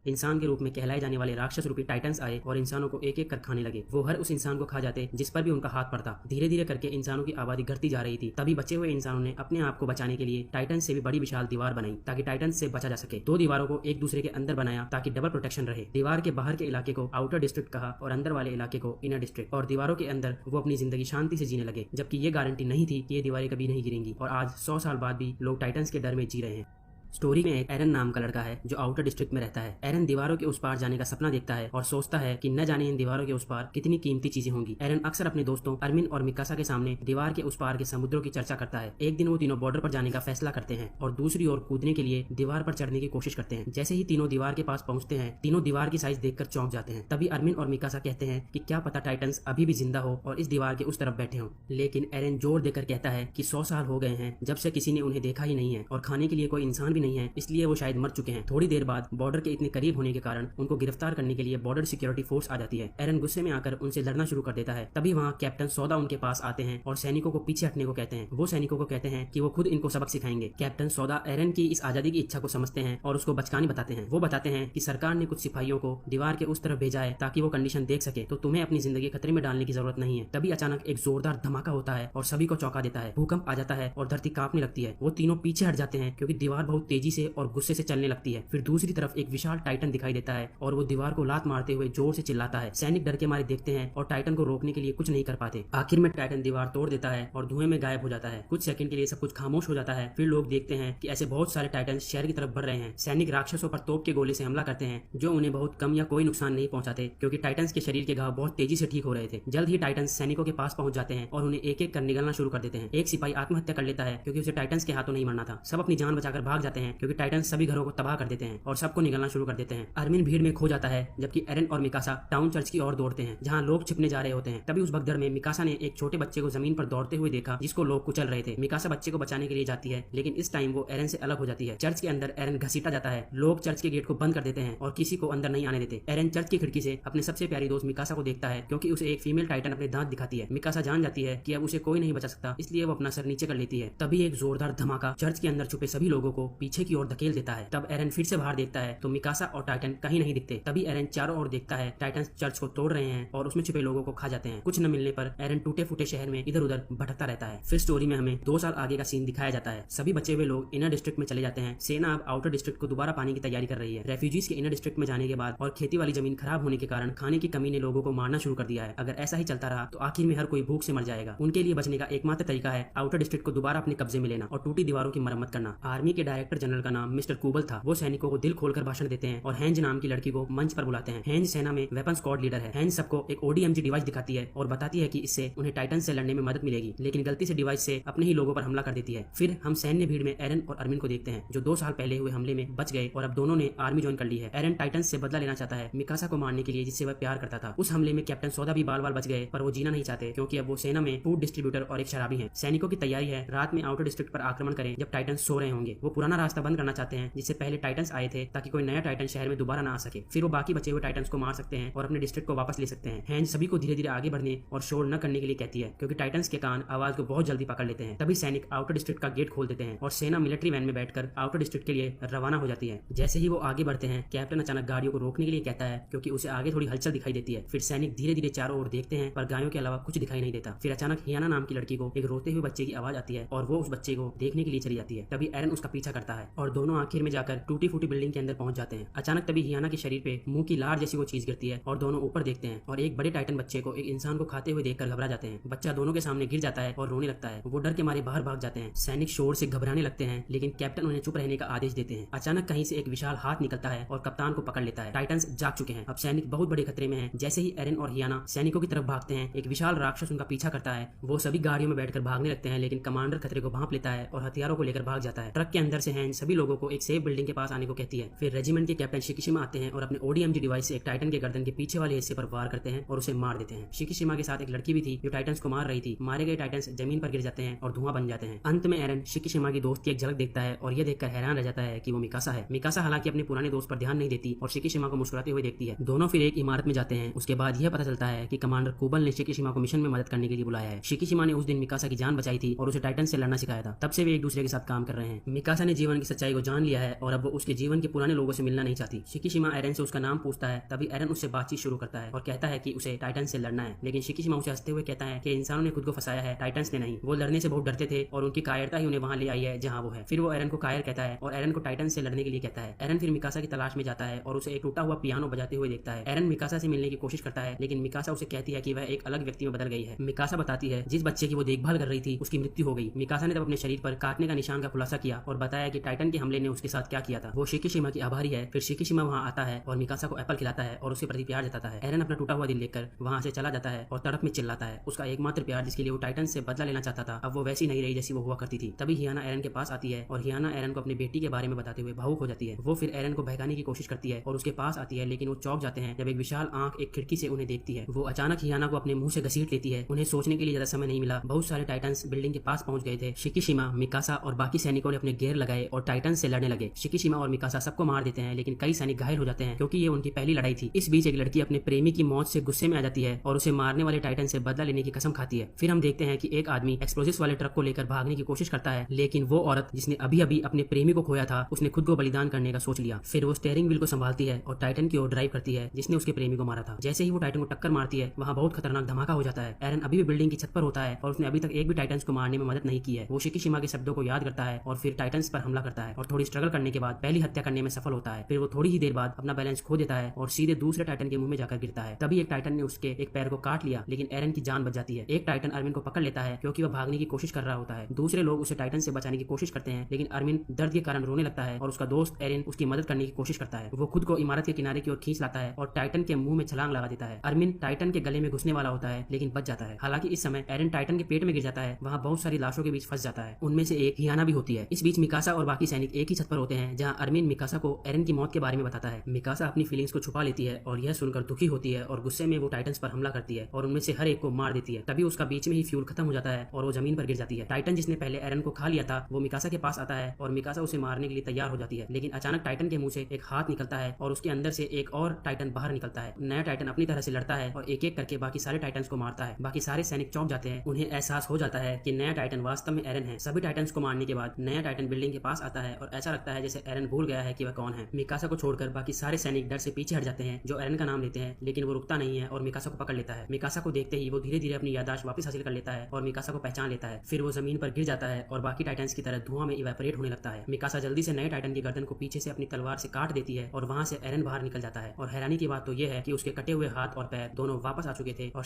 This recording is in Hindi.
इंसान के रूप में कहलाए जाने वाले राक्षस रूपी टाइटन्स आए और इंसानों को एक एक कर खाने लगे। वो हर उस इंसान को खा जाते जिस पर भी उनका हाथ पड़ता। धीरे धीरे करके इंसानों की आबादी घटती जा रही थी। तभी बचे हुए इंसानों ने अपने आप को बचाने के लिए टाइटन से भी बड़ी विशाल दीवार बनाई ताकि टाइटन से बचा जा सके। दो दीवारों को एक दूसरे के अंदर बनाया ताकि डबल प्रोटेक्शन रहे। दीवार के बाहर के इलाके को आउटर डिस्ट्रिक्ट कहा और अंदर वाले इलाके को इनर डिस्ट्रिक्ट। और दीवारों के अंदर वो अपनी जिंदगी शांति से जीने लगे, जबकि ये गारंटी नहीं थी कि ये दीवारें कभी नहीं गिरेंगी। और आज 100 साल बाद भी लोग टाइटन्स के डर में जी रहे हैं। स्टोरी में एक एरन नाम का लड़का है जो आउटर डिस्ट्रिक्ट में रहता है। एरन दीवारों के उस पार जाने का सपना देखता है और सोचता है कि न जाने इन दीवारों के उस पार कितनी कीमती चीजें होंगी। एरन अक्सर अपने दोस्तों अरमिन और मिकासा के सामने दीवार के उस पार के समुद्रों की चर्चा करता है। एक दिन वो तीनों बॉर्डर पर जाने का फैसला करते हैं और दूसरी ओर कूदने के लिए दीवार पर चढ़ने की कोशिश करते हैं। जैसे ही तीनों दीवार के पास पहुंचते हैं, तीनों दीवार की साइज देखकर चौंक जाते हैं। तभी अरमिन और मिकासा कहते हैं कि क्या पता टाइटन्स अभी भी जिंदा हो और इस दीवार के उस तरफ बैठे हों। लेकिन एरन जोर देकर कहता है कि 100 साल हो गए हैं जब से किसी ने उन्हें देखा ही नहीं है और खाने के लिए कोई इंसान भी नहीं है, इसलिए वो शायद मर चुके हैं। थोड़ी देर बाद बॉर्डर के इतने करीब होने के कारण उनको गिरफ्तार करने के लिए बॉर्डर सिक्योरिटी फोर्स आ जाती है। एरन गुस्से में आकर उनसे लड़ना शुरू कर देता है। तभी वहाँ कैप्टन सौदा उनके पास आते हैं और सैनिकों को पीछे हटने को कहते हैं। वो सैनिकों को कहते हैं कि वो खुद इनको सबक सिखाएंगे। कैप्टन सौदा एरन की इस आजादी की इच्छा को समझते हैं और उसको बचकानी बताते हैं। वो बताते हैं कि सरकार ने कुछ सिपाहियों को दीवार के उस तरफ भेजा है ताकि वो कंडीशन देख सके, तो तुम्हें अपनी जिंदगी खतरे में डालने की जरूरत नहीं है। तभी अचानक एक जोरदार धमाका होता है और सभी को चौंका देता है। भूकंप आ जाता है और धरती कांपने लगती है। वो तीनों पीछे हट जाते हैं क्योंकि दीवार बहुत तेजी से और गुस्से से चलने लगती है। फिर दूसरी तरफ एक विशाल टाइटन दिखाई देता है और वो दीवार को लात मारते हुए जोर से चिल्लाता है। सैनिक डर के मारे देखते हैं और टाइटन को रोकने के लिए कुछ नहीं कर पाते। आखिर में टाइटन दीवार तोड़ देता है और धुएं में गायब हो जाता है। कुछ सेकंड के लिए सब कुछ खामोश हो जाता है। फिर लोग देखते हैं कि ऐसे बहुत सारे टाइटन शहर की तरफ बढ़ रहे हैं। सैनिक राक्षसों पर तोप के गोले से हमला करते हैं जो उन्हें बहुत कम या कोई नुकसान नहीं पहुंचाते क्योंकि टाइटन्स के शरीर के घाव बहुत तेजी से ठीक हो रहे थे। जल्द ही टाइटन्स सैनिकों के पास पहुंच जाते हैं और उन्हें एक एक कर निगलना शुरू कर देते हैं। एक सिपाही आत्महत्या कर लेता है क्योंकि उसे टाइटन्स के हाथों नहीं मरना था। सब अपनी जान बचाकर भाग जाते हैं क्योंकि टाइटन्स सभी घरों को तबाह कर देते हैं और सबको निगलना शुरू कर देते हैं। अरमिन भीड़ में खो जाता है जबकि एरन और मिकासा टाउन चर्च की ओर दौड़ते हैं जहां लोग छिपने जा रहे होते हैं। तभी उस भगदड़ में मिकासा ने एक छोटे बच्चे को जमीन पर दौड़ते हुए देखा जिसको लोग कुचल रहे थे। मिकासा बच्चे को बचाने के लिए जाती है लेकिन इस टाइम वो एरन से अलग हो जाती है। चर्च के अंदर एरन घसीटा जाता है। लोग चर्च के गेट को बंद कर देते हैं और किसी को अंदर नहीं आने देते। एरन चर्च की खिड़की से अपने सबसे प्यारी दोस्त मिकासा को देखता है क्योंकि उसे एक फीमेल टाइटन अपने दांत दिखाती है। मिकासा जान जाती है कि अब उसे कोई नहीं बचा सकता, इसलिए वो अपना सर नीचे कर लेती है। तभी एक जोरदार धमाका चर्च के अंदर छुपे सभी लोगों को पीछे की ओर धकेल देता है। तब एरन फिर से बाहर देखता है तो मिकासा और टाइटन कहीं नहीं दिखते। तभी एरन चारों ओर देखता है टाइटन चर्च को तोड़ रहे हैं और उसमें छुपे लोगों को खा जाते हैं। कुछ न मिलने पर एरन टूटे फूटे शहर में इधर उधर भटकता रहता है। फिर स्टोरी में हमें 2 साल आगे का सीन दिखाया जाता है। सभी बचे हुए लोग इनर डिस्ट्रिक्ट में चले जाते हैं। सेना अब आउटर डिस्ट्रिक्ट को दोबारा पाने की तैयारी कर रही है। रेफ्यूजीज के इनर डिस्ट्रिक्ट में जाने के बाद और खेती वाली जमीन खराब होने के कारण खाने की कमी ने लोगों को मारना शुरू कर दिया है। अगर ऐसा ही चलता रहा तो आखिर में हर कोई भूख से मर जाएगा। उनके लिए बचने का एकमात्र तरीका है आउटर डिस्ट्रिक्ट को दोबारा अपने कब्जे में लेना और टूटी दीवारों की मरम्मत करना। आर्मी के डायरेक्टर जनरल का नाम मिस्टर कूबल था। वो सैनिकों को दिल खोलकर भाषण देते हैं और हैंज नाम की लड़की को मंच पर बुलाते हैं। हैंज सेना में वेपन स्क्वाड लीडर है। हैंज सबको एक ODMG डिवाइस दिखाती है और बताती है कि इससे उन्हें टाइटन से लड़ने में मदद मिलेगी, लेकिन गलती से डिवाइस से अपने ही लोगों पर हमला कर देती है। फिर हम सैन्य भीड़ में एरन और अरमिन को देखते हैं जो 2 साल पहले हुए हमले में बच गए और अब दोनों ने आर्मी ज्वाइन कर ली है। एरन टाइटन से बदला लेना चाहता है मिकासा को मारने के लिए जिससे वह प्यार करता था। उस हमले में कैप्टन सौदा भी बाल बाल बच गए पर वो जीना नहीं चाहते क्योंकि अब वो सेना में फूड डिस्ट्रीब्यूटर और एक शराबी है। सैनिकों की तैयारी है रात में आउटर डिस्ट्रिक्ट पर आक्रमण करें जब टाइटन सो रहे होंगे। वो पुराना रास्ता बंद करना चाहते हैं जिससे पहले टाइटन्स आए थे ताकि कोई नया टाइटन शहर में दोबारा ना आ सके। फिर वो बाकी बचे हुए टाइटन्स को मार सकते हैं और अपने डिस्ट्रिक्ट को वापस ले सकते हैं। हैंज सभी को धीरे धीरे आगे बढ़ने और शोर न करने के लिए कहती है क्योंकि टाइटन्स के कान आवाज को बहुत जल्दी पकड़ लेते हैं। तभी सैनिक आउटर डिस्ट्रिक्ट का गेट खोल देते हैं और सेना मिलिट्री वैन में बैठकर आउटर डिस्ट्रिक्ट के लिए रवाना हो जाती है। जैसे ही वो आगे बढ़ते हैं कैप्टन अचानक गाड़ियों को रोकने के लिए कहता है क्योंकि उसे आगे थोड़ी हलचल दिखाई देती है। फिर सैनिक धीरे धीरे चारों ओर देखते हैं पर गायों के अलावा कुछ दिखाई नहीं देता। फिर अचानक हियाना नाम की लड़की को एक रोते हुए बच्चे की आवाज आती है और वो उस बच्चे को देखने के लिए चली जाती है। तभी एरन उसका पीछा करता है और दोनों आखिर में जाकर टूटी फूटी बिल्डिंग के अंदर पहुंच जाते हैं। अचानक तभी हियाना के शरीर पे मुंह की लार जैसी वो चीज गिरती है और दोनों ऊपर देखते हैं और एक बड़े टाइटन बच्चे को एक इंसान को खाते हुए देखकर घबरा जाते हैं। बच्चा दोनों के सामने गिर जाता है और रोने लगता है। वो डर के मारे बाहर भाग जाते हैं। सैनिक शोर से घबराने लगते हैं लेकिन कैप्टन उन्हें चुप रहने का आदेश देते हैं। अचानक कहीं से एक विशाल हाथ निकलता है और कप्तान को पकड़ लेता है। टाइटन्स जाग चुके हैं। अब सैनिक बहुत बड़े खतरे में हैं। जैसे ही एरन और हियाना सैनिकों की तरफ भागते हैं एक विशाल राक्षस उनका पीछा करता है। वो सभी गाड़ियों में बैठकर भागने लगते हैं लेकिन कमांडर खतरे को भांप लेता है और हथियारों को लेकर भाग जाता है। ट्रक के अंदर से हैंज सभी लोगों को एक सेफ बिल्डिंग के पास आने को कहती है। फिर रेजिमेंट के कैप्टन शिकिशिमा आते हैं और अपने ODMG डिवाइस से एक टाइटन के गर्दन के पीछे वाले हिस्से पर वार करते हैं और उसे मार देते हैं। शिकिशिमा के साथ एक लड़की भी थी जो टाइटन्स को मार रही थी। मारे गए टाइटन्स जमीन पर गिर जाते हैं और धुआं बन जाते हैं। अंत में एरन शिकिशिमा की दोस्त की एक झलक देखता है और यह देखकर हैरान रह जाता है कि वो मिकासा है। मिकासा हालांकि अपने पुराने दोस्त पर ध्यान नहीं देती और शिकिशिमा को मुस्कुराते हुए देखती है। दोनों फिर एक इमारत में जाते हैं। उसके बाद यह पता चलता है कि कमांडर कुबल ने शिकिशिमा को मिशन में मदद करने के लिए बुलाया है। शिकिशिमा ने उस दिन मिकासा की जान बचाई थी और उसे टाइटन से लड़ना सिखाया था। तब से वे एक दूसरे के साथ काम कर रहे हैं। मिकासा ने जीवन जीवन की सच्चाई को जान लिया है और अब वो उसके जीवन के पुराने लोगों से मिलना नहीं चाहती। शिकीशिमा एरन से उसका नाम पूछता है, तभी एरन उससे बातचीत शुरू करता है और कहता है कि उसे टाइटन से लड़ना है। लेकिन शिकीशिमा उसे हंसते हुए कहता है कि इंसानों ने खुद को फंसाया है, टाइटन्स ने नहीं। वो लड़ने से बहुत डरते थे और उनकी कायरता ही उन्हें वहां ले आई है जहां वो है। फिर वो एरन को कायर कहता है और एरन को टाइटन से लड़ने के लिए कहता है। एरन फिर मिकासा की तलाश में जाता है और उसे एक टूटा हुआ पियानो बजाते हुए देखता है। एरन मिकासा से मिलने की कोशिश करता है, लेकिन मिकासा उसे कहती है कि वह एक अलग व्यक्ति में बदल गई है। मिकासा बताती है जिस बच्चे की वो देखभाल कर रही थी उसकी मृत्यु हो गई। मिकासा ने तब अपने शरीर पर काटने का निशान का खुलासा किया और बताया कि टाइटन के हमले ने उसके साथ क्या किया था। वो शिकीशिमा की आभारी है। फिर शिकीशिमा वहां आता है और मिकासा को एप्पल खिलाता है और उसके प्रति प्यार जताता है। एरन अपना टूटा हुआ दिल लेकर वहां से चला जाता है और तड़प में चिल्लाता है। उसका एकमात्र प्यार जिसके लिए वो टाइटन से बदला लेना चाहता था, अब वो वैसी नहीं रही जैसी वो हुआ करती थी। तभी हियाना एरन के पास आती है और हियाना एरन को अपनी बेटी के बारे में बताते हुए भावुक हो जाती है। वो फिर एरन को बहकाने की कोशिश करती है और उसके पास आती है, लेकिन वो चौंक जाते हैं जब एक विशाल आंख एक खिड़की से उन्हें देखती है। वो अचानक हियाना को अपने मुंह से घसीट लेती है। उन्हें सोचने के लिए ज्यादा समय नहीं मिला। बहुत सारे टाइटन्स बिल्डिंग के पास पहुंच गए थे। शिकीशिमा, मिकासा और बाकी सैनिकों ने अपने घेर लगाए और टाइटन से लड़ने लगे। शिकीशिमा और मिकासा सबको मार देते हैं, लेकिन कई सैनिक घायल हो जाते हैं क्योंकि ये उनकी पहली लड़ाई थी। इस बीच एक लड़की अपने प्रेमी की मौत से गुस्से में आ जाती है और उसे मारने वाले टाइटन से बदला लेने की कसम खाती है। फिर हम देखते हैं कि एक आदमी एक्सप्लोजिव्स वाले ट्रक को लेकर भागने की कोशिश करता है, लेकिन वो औरत जिसने अभी अभी अपने प्रेमी को खोया था उसने खुद को बलिदान करने का सोच लिया। फिर वो स्टीयरिंग व्हील को संभालती है और टाइटन की ओर ड्राइव करती है जिसने उसके प्रेमी को मारा था। जैसे ही वो टाइटन को टक्कर मारती है, वहां बहुत खतरनाक धमाका हो जाता है। एरन अभी भी बिल्डिंग की छत पर होता है और उसने अभी तक एक भी टाइटन्स को मारने में मदद नहीं की है। वो शिकीशिमा के शब्दों को याद करता है और फिर टाइटन्स पर हमला करता है और थोड़ी स्ट्रगल करने के बाद पहली हत्या करने में सफल होता है। फिर वो थोड़ी ही देर बाद अपना बैलेंस खो देता है और सीधे दूसरे टाइटन के मुंह में जाकर गिरता है। तभी एक टाइटन ने उसके एक पैर को काट लिया, लेकिन एरन की जान बच जाती है। एक टाइटन अरविन को पकड़ लेता है क्योंकि वह भागने की कोशिश कर रहा होता है। दूसरे लोग उसे टाइटन से बचाने की कोशिश करते हैं, लेकिन अरविन दर्द के कारण रोने लगता है और उसका दोस्त एरन उसकी मदद करने की कोशिश करता है। वो खुद को इमारत के किनारे की ओर खींच लाता है और टाइटन के मुंह में छलांग लगा देता है। अरविन टाइटन के गले में घुसने वाला होता है, लेकिन बच जाता है। हालांकि इस समय एरन टाइटन के पेट में गिर जाता है। वहां बहुत सारी लाशों के बीच फंस जाता है। उनमें से एक हियाना भी होती है। इस बीच मिकासा और बाकी सैनिक एक ही छत पर होते हैं जहां अरविन मिकासा को एरन की मौत के बारे में बताता है। मिकासा अपनी फीलिंग्स को छुपा लेती है और यह सुनकर दुखी होती है और गुस्से में वो टाइटन्स पर हमला करती है और उनमें से हर एक को मार देती है। तभी उसका बीच में ही फ्यूल खत्म हो जाता है और वो जमीन पर गिर जाती है। टाइटन जिसने पहले एरन को खा लिया था वो मिकासा के पास आता है और मिकासा उसे मारने के लिए तैयार हो जाती है, लेकिन अचानक टाइटन के मुंह से एक हाथ निकलता है और उसके अंदर से एक और टाइटन बाहर निकलता है। नया टाइटन अपनी तरह से लड़ता है और एक एक करके बाकी सारे टाइटन्स को मारता है। बाकी सारे सैनिक चौंक जाते हैं। उन्हें एहसास हो जाता है कि नया टाइटन वास्तव में एरन है। सभी टाइटन्स को मारने के बाद नया टाइटन बिल्डिंग के पास आता है और ऐसा लगता है जैसे एरन भूल गया है कि वह कौन है। मिकासा को छोड़कर बाकी सारे सैनिक डर से पीछे हट जाते हैं जो एरन का नाम लेते हैं, लेकिन वो रुकता नहीं है और मिकासा को पकड़ लेता है। मिकासा को देखते ही वो धीरे धीरे अपनी याददाश्त वापस हासिल कर लेता है और मिकासा को पहचान लेता है। फिर वो जमीन पर गिर जाता है और बाकी टाइटन्स की तरह धुआं में इवेपोरेट होने लगता है। मिकासा जल्दी से नए टाइटन की गर्दन को पीछे से अपनी तलवार से काट देती है और वहां से एरन बाहर निकल जाता है। और हैरानी की बात तो यह है कि उसके कटे हुए हाथ और पैर दोनों वापस आ चुके थे और